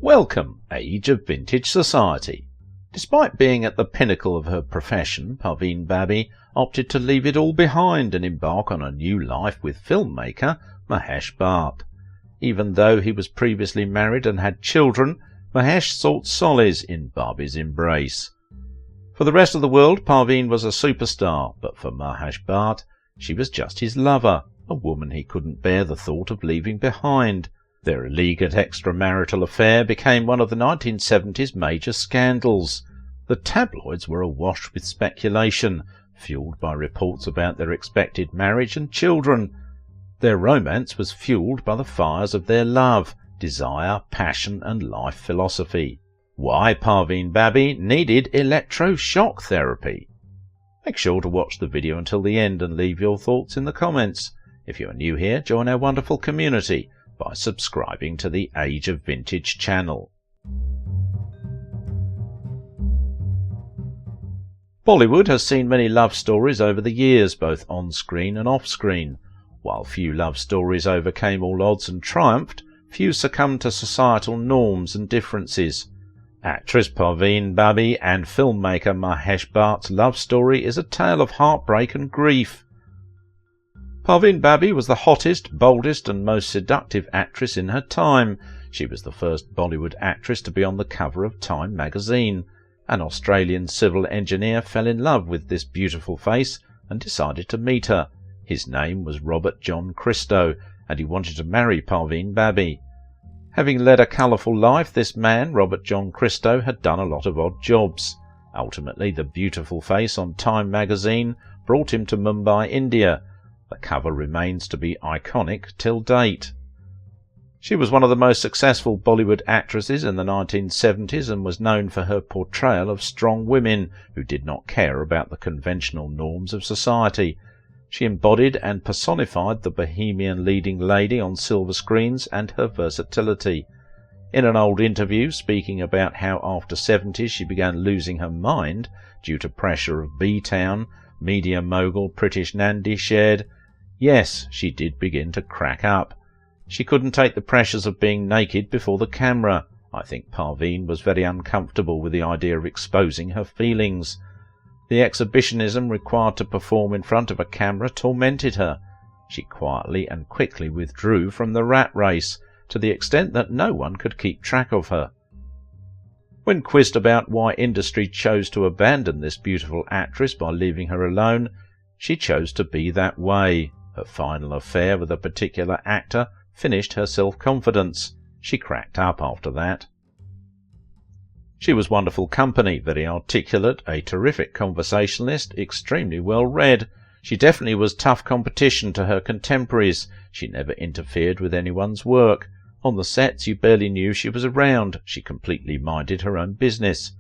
Welcome, age of vintage society. Despite being at the pinnacle of her profession, Parveen Babi opted to leave it all behind and embark on a new life with filmmaker Mahesh Bhatt. Even though he was previously married and had children, Mahesh sought solace in Babi's embrace. For the rest of the world, Parveen was a superstar, but for Mahesh Bhatt, she was just his lover, a woman he couldn't bear the thought of leaving behind. Their alleged extramarital affair became one of the 1970s major scandals. The tabloids were awash with speculation, fueled by reports about their expected marriage and children. Their romance was fueled by the fires of their love, desire, passion and life philosophy. Why Parveen Babi needed electroshock therapy. Make sure to watch the video until the end and leave your thoughts in the comments. If you are new here, join our wonderful community by subscribing to the Age of Vintage channel. Bollywood has seen many love stories over the years, both on-screen and off-screen. While few love stories overcame all odds and triumphed, few succumbed to societal norms and differences. Actress Parveen Babi and filmmaker Mahesh Bhatt's love story is a tale of heartbreak and grief. Parveen Babi was the hottest, boldest and most seductive actress in her time. She was the first Bollywood actress to be on the cover of Time magazine. An Australian civil engineer fell in love with this beautiful face and decided to meet her. His name was Robert John Christo, and he wanted to marry Parveen Babi. Having led a colourful life, this man, Robert John Christo, had done a lot of odd jobs. Ultimately, the beautiful face on Time magazine brought him to Mumbai, India. The cover remains to be iconic till date. She was one of the most successful Bollywood actresses in the 1970s and was known for her portrayal of strong women who did not care about the conventional norms of society. She embodied and personified the bohemian leading lady on silver screens and her versatility. In an old interview, speaking about how after 70 she began losing her mind due to pressure of B-Town, media mogul Pritish Nandi shared, "Yes, she did begin to crack up. She couldn't take the pressures of being naked before the camera. I think Parveen was very uncomfortable with the idea of exposing her feelings. The exhibitionism required to perform in front of a camera tormented her. She quietly and quickly withdrew from the rat race, to the extent that no one could keep track of her." When quizzed about why industry chose to abandon this beautiful actress by leaving her alone, she chose to be that way. Her final affair with a particular actor finished her self-confidence. She cracked up after that. She was wonderful company, very articulate, a terrific conversationalist, extremely well read. She definitely was tough competition to her contemporaries. She never interfered with anyone's work. On the sets you barely knew she was around. She completely minded her own business.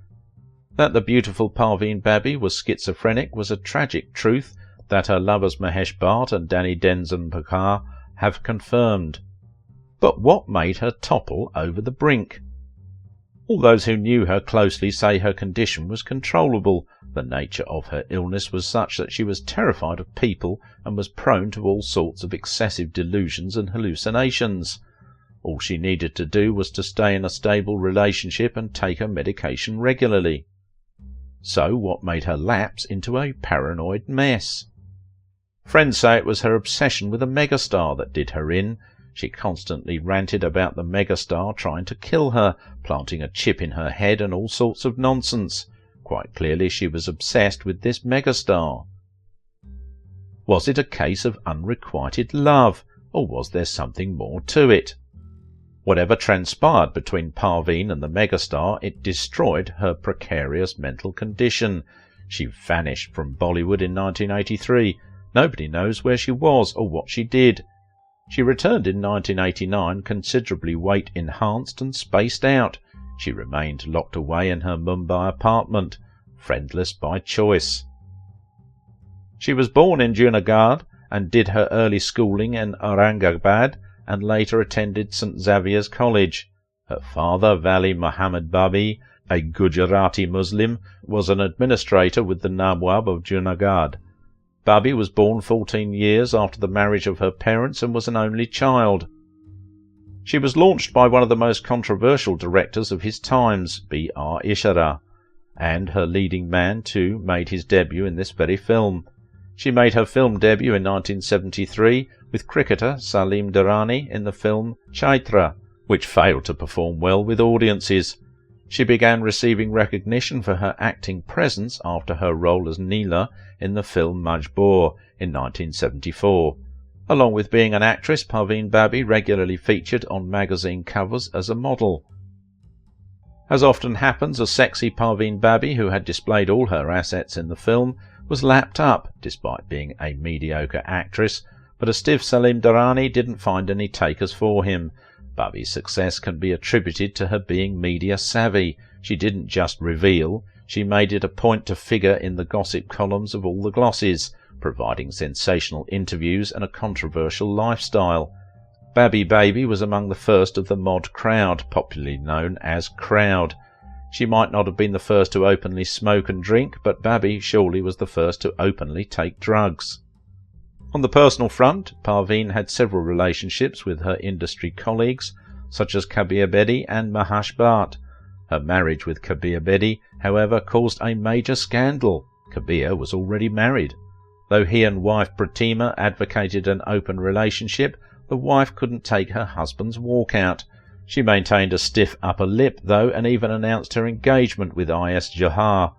That the beautiful Parveen Babi was schizophrenic was a tragic truth that her lovers Mahesh Bhatt and Danny Denzenbakar have confirmed. But what made her topple over the brink? All those who knew her closely say her condition was controllable. The nature of her illness was such that she was terrified of people and was prone to all sorts of excessive delusions and hallucinations. All she needed to do was to stay in a stable relationship and take her medication regularly. So what made her lapse into a paranoid mess? Friends say it was her obsession with a megastar that did her in. She constantly ranted about the megastar trying to kill her, planting a chip in her head and all sorts of nonsense. Quite clearly she was obsessed with this megastar. Was it a case of unrequited love, or was there something more to it? Whatever transpired between Parveen and the megastar, it destroyed her precarious mental condition. She vanished from Bollywood in 1983. Nobody knows where she was or what she did. She returned in 1989 considerably weight-enhanced and spaced out. She remained locked away in her Mumbai apartment, friendless by choice. She was born in Junagadh and did her early schooling in Aurangabad and later attended St. Xavier's College. Her father, Vali Muhammad Babi, a Gujarati Muslim, was an administrator with the Nawab of Junagadh. Babi was born 14 years after the marriage of her parents and was an only child. She was launched by one of the most controversial directors of his times, B.R. Ishara, and her leading man too made his debut in this very film. She made her film debut in 1973 with cricketer Salim Durrani in the film Chaitra, which failed to perform well with audiences. She began receiving recognition for her acting presence after her role as Neela in the film Majboor in 1974. Along with being an actress, Parveen Babi regularly featured on magazine covers as a model. As often happens, a sexy Parveen Babi, who had displayed all her assets in the film, was lapped up, despite being a mediocre actress, but a stiff Salim Durrani didn't find any takers for him. Babi's success can be attributed to her being media savvy. She didn't just reveal, she made it a point to figure in the gossip columns of all the glosses, providing sensational interviews and a controversial lifestyle. Babi Baby was among the first of the mod crowd, popularly known as crowd. She might not have been the first to openly smoke and drink, but Babi surely was the first to openly take drugs. On the personal front, Parveen had several relationships with her industry colleagues, such as Kabir Bedi and Mahesh Bhatt. Her marriage with Kabir Bedi, however, caused a major scandal. Kabir was already married. Though he and wife Pratima advocated an open relationship, the wife couldn't take her husband's walkout. She maintained a stiff upper lip, though, and even announced her engagement with I.S. Johar.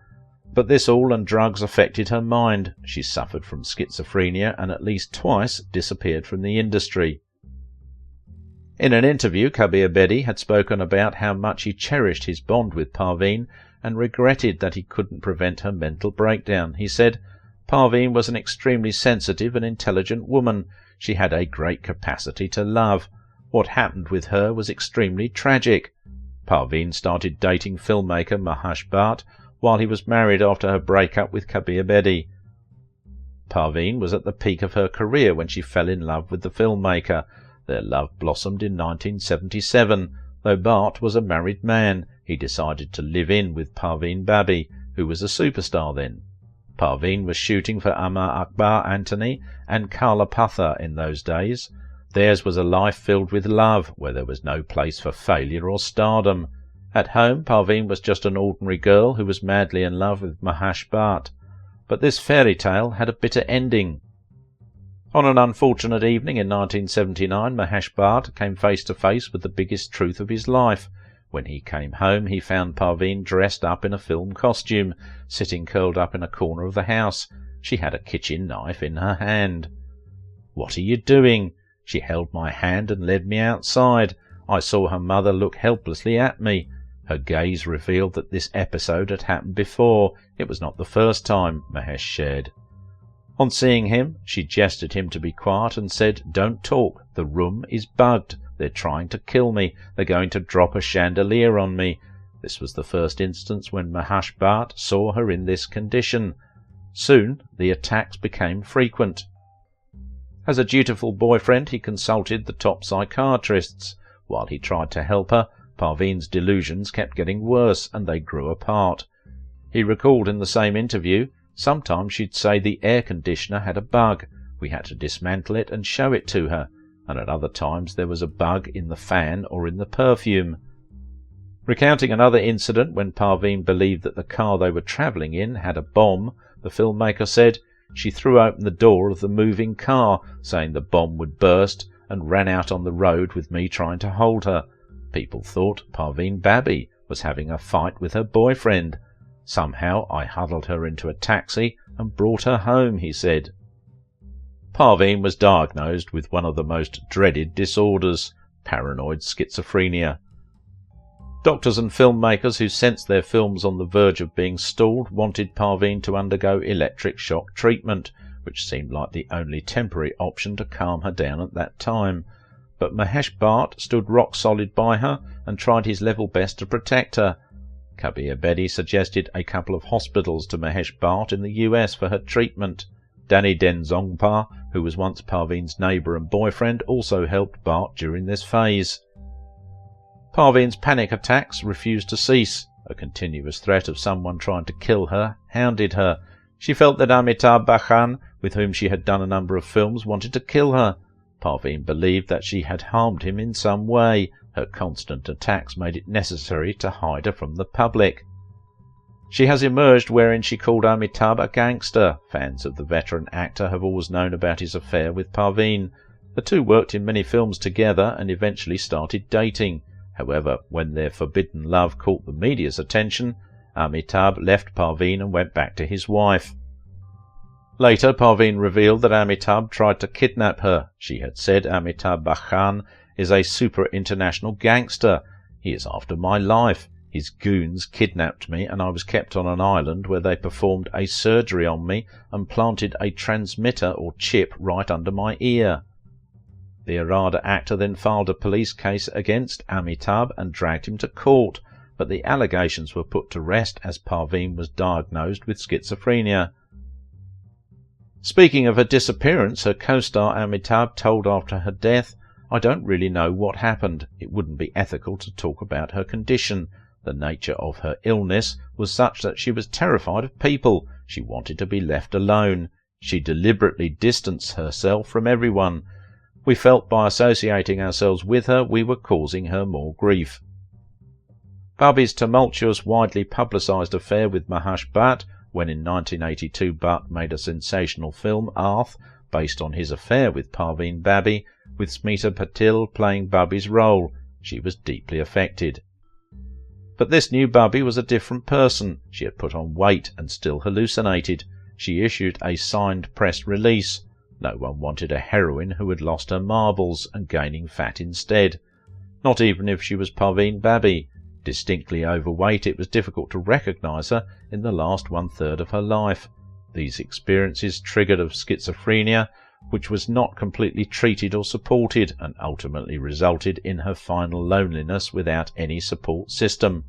But this all and drugs affected her mind. She suffered from schizophrenia and at least twice disappeared from the industry. In an interview, Kabir Bedi had spoken about how much he cherished his bond with Parveen and regretted that he couldn't prevent her mental breakdown. He said, "Parveen was an extremely sensitive and intelligent woman. She had a great capacity to love. What happened with her was extremely tragic." Parveen started dating filmmaker Mahesh Bhatt while he was married after her breakup with Kabir Bedi. Parveen was at the peak of her career when she fell in love with the filmmaker. Their love blossomed in 1977. Though Bhatt was a married man, he decided to live in with Parveen Babi, who was a superstar then. Parveen was shooting for Amar Akbar Antony and Kala Patha in those days. Theirs was a life filled with love, where there was no place for failure or stardom. At home, Parveen was just an ordinary girl who was madly in love with Mahesh Bhatt. But this fairy tale had a bitter ending. On an unfortunate evening in 1979, Mahesh Bhatt came face to face with the biggest truth of his life. When he came home, he found Parveen dressed up in a film costume, sitting curled up in a corner of the house. She had a kitchen knife in her hand. "What are you doing?" She held my hand and led me outside. I saw her mother look helplessly at me. Her gaze revealed that this episode had happened before. It was not the first time, Mahesh shared. On seeing him, she gestured him to be quiet and said, "Don't talk. The room is bugged. They're trying to kill me. They're going to drop a chandelier on me." This was the first instance when Mahesh Bhatt saw her in this condition. Soon the attacks became frequent. As a dutiful boyfriend, he consulted the top psychiatrists. While he tried to help her, Parveen's delusions kept getting worse, and they grew apart. He recalled in the same interview, "Sometimes she'd say the air conditioner had a bug. We had to dismantle it and show it to her, and at other times there was a bug in the fan or in the perfume." Recounting another incident when Parveen believed that the car they were travelling in had a bomb, the filmmaker said, "She threw open the door of the moving car, saying the bomb would burst, and ran out on the road with me trying to hold her. People thought Parveen Babi was having a fight with her boyfriend. Somehow I huddled her into a taxi and brought her home," he said. Parveen was diagnosed with one of the most dreaded disorders, paranoid schizophrenia. Doctors and filmmakers who sensed their films on the verge of being stalled wanted Parveen to undergo electric shock treatment, which seemed like the only temporary option to calm her down at that time. But Mahesh Bhatt stood rock solid by her and tried his level best to protect her. Kabir Bedi suggested a couple of hospitals to Mahesh Bhatt in the US for her treatment. Danny Denzongpa, who was once Parveen's neighbour and boyfriend, also helped Bhatt during this phase. Parveen's panic attacks refused to cease. A continuous threat of someone trying to kill her hounded her. She felt that Amitabh Bachchan, with whom she had done a number of films, wanted to kill her. Parveen believed that she had harmed him in some way. Her constant attacks made it necessary to hide her from the public. She has emerged wherein she called Amitabh a gangster. Fans of the veteran actor have always known about his affair with Parveen. The two worked in many films together and eventually started dating. However, when their forbidden love caught the media's attention, Amitabh left Parveen and went back to his wife. Later, Parveen revealed that Amitabh tried to kidnap her. She had said, "Amitabh Bachchan is a super-international gangster. He is after my life. His goons kidnapped me and I was kept on an island where they performed a surgery on me and planted a transmitter or chip right under my ear." The Arada actor then filed a police case against Amitabh and dragged him to court, but the allegations were put to rest as Parveen was diagnosed with schizophrenia. Speaking of her disappearance, her co-star Amitabh told after her death, "I don't really know what happened. It wouldn't be ethical to talk about her condition. The nature of her illness was such that she was terrified of people. She wanted to be left alone. She deliberately distanced herself from everyone. We felt by associating ourselves with her, we were causing her more grief." Babi's tumultuous, widely publicised affair with Mahesh Bhatt, when in 1982 Bhatt made a sensational film, Arth, based on his affair with Parveen Babi, with Smita Patil playing Babi's role. She was deeply affected. But this new Babi was a different person. She had put on weight and still hallucinated. She issued a signed press release. No one wanted a heroine who had lost her marbles and gaining fat instead. Not even if she was Parveen Babi. Distinctly overweight, it was difficult to recognise her in the last one-third of her life. These experiences triggered of schizophrenia, which was not completely treated or supported, and ultimately resulted in her final loneliness without any support system.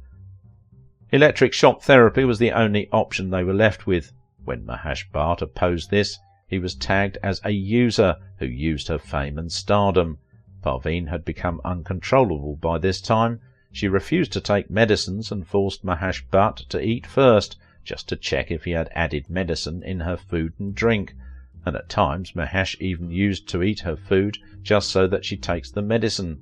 Electric shock therapy was the only option they were left with. When Mahesh Bhatt opposed this, he was tagged as a user who used her fame and stardom. Parveen had become uncontrollable by this time. She refused to take medicines and forced Mahesh Bhatt to eat first, just to check if he had added medicine in her food and drink, and at times Mahesh even used to eat her food just so that she takes the medicine.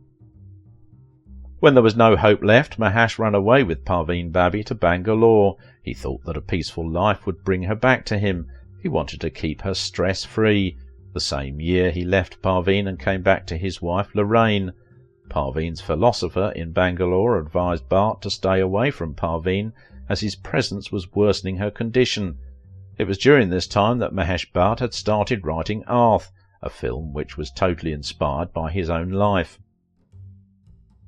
When there was no hope left, Mahesh ran away with Parveen Babi to Bangalore. He thought that a peaceful life would bring her back to him. He wanted to keep her stress-free. The same year he left Parveen and came back to his wife Lorraine. Parveen's philosopher in Bangalore advised Bhatt to stay away from Parveen as his presence was worsening her condition. It was during this time that Mahesh Bhatt had started writing Arth, a film which was totally inspired by his own life.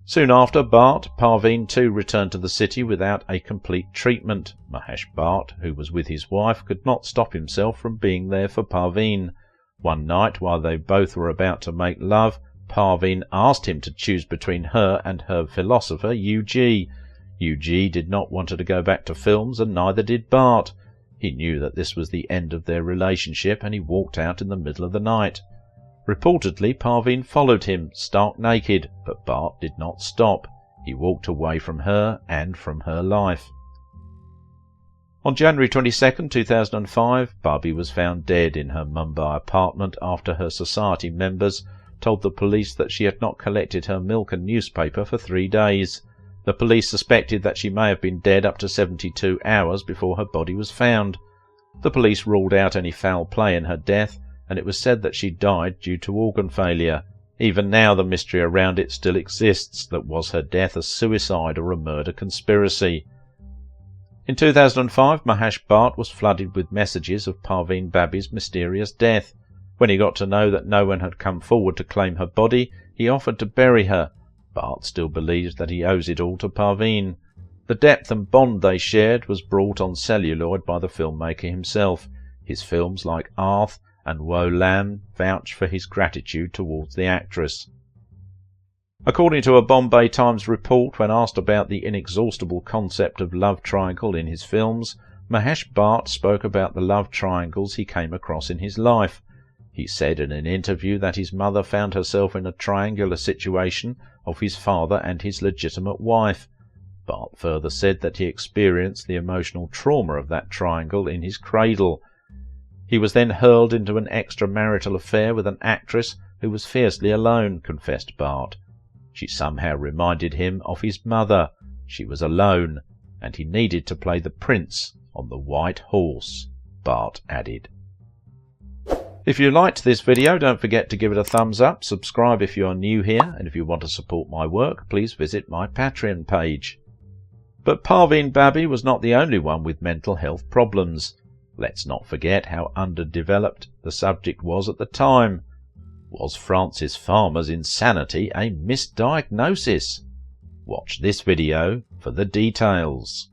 Soon after Bhatt, Parveen too returned to the city without a complete treatment. Mahesh Bhatt, who was with his wife, could not stop himself from being there for Parveen. One night, while they both were about to make love, Parveen asked him to choose between her and her philosopher, UG. UG did not want her to go back to films, and neither did Bhatt. He knew that this was the end of their relationship, and he walked out in the middle of the night. Reportedly, Parveen followed him, stark naked, but Bhatt did not stop. He walked away from her and from her life. On January 22, 2005, Babi was found dead in her Mumbai apartment after her society members told the police that she had not collected her milk and newspaper for 3 days. The police suspected that she may have been dead up to 72 hours before her body was found. The police ruled out any foul play in her death, and it was said that she died due to organ failure. Even now the mystery around it still exists, that was her death a suicide or a murder conspiracy. In 2005, Mahesh Bhatt was flooded with messages of Parveen Babi's mysterious death. When he got to know that no one had come forward to claim her body, he offered to bury her. Bhatt still believes that he owes it all to Parveen. The depth and bond they shared was brought on celluloid by the filmmaker himself. His films like Arth and Woe Lamb vouch for his gratitude towards the actress. According to a Bombay Times report, when asked about the inexhaustible concept of love triangle in his films, Mahesh Bhatt spoke about the love triangles he came across in his life. He said in an interview that his mother found herself in a triangular situation of his father and his legitimate wife. Bhatt further said that he experienced the emotional trauma of that triangle in his cradle. He was then hurled into an extramarital affair with an actress who was fiercely alone, confessed Bart. She somehow reminded him of his mother. She was alone, and he needed to play the prince on the white horse, Bart added. If you liked this video, don't forget to give it a thumbs up, subscribe if you are new here, and if you want to support my work, please visit my Patreon page. But Parveen Babi was not the only one with mental health problems. Let's not forget how underdeveloped the subject was at the time. Was Francis Farmer's insanity a misdiagnosis? Watch this video for the details.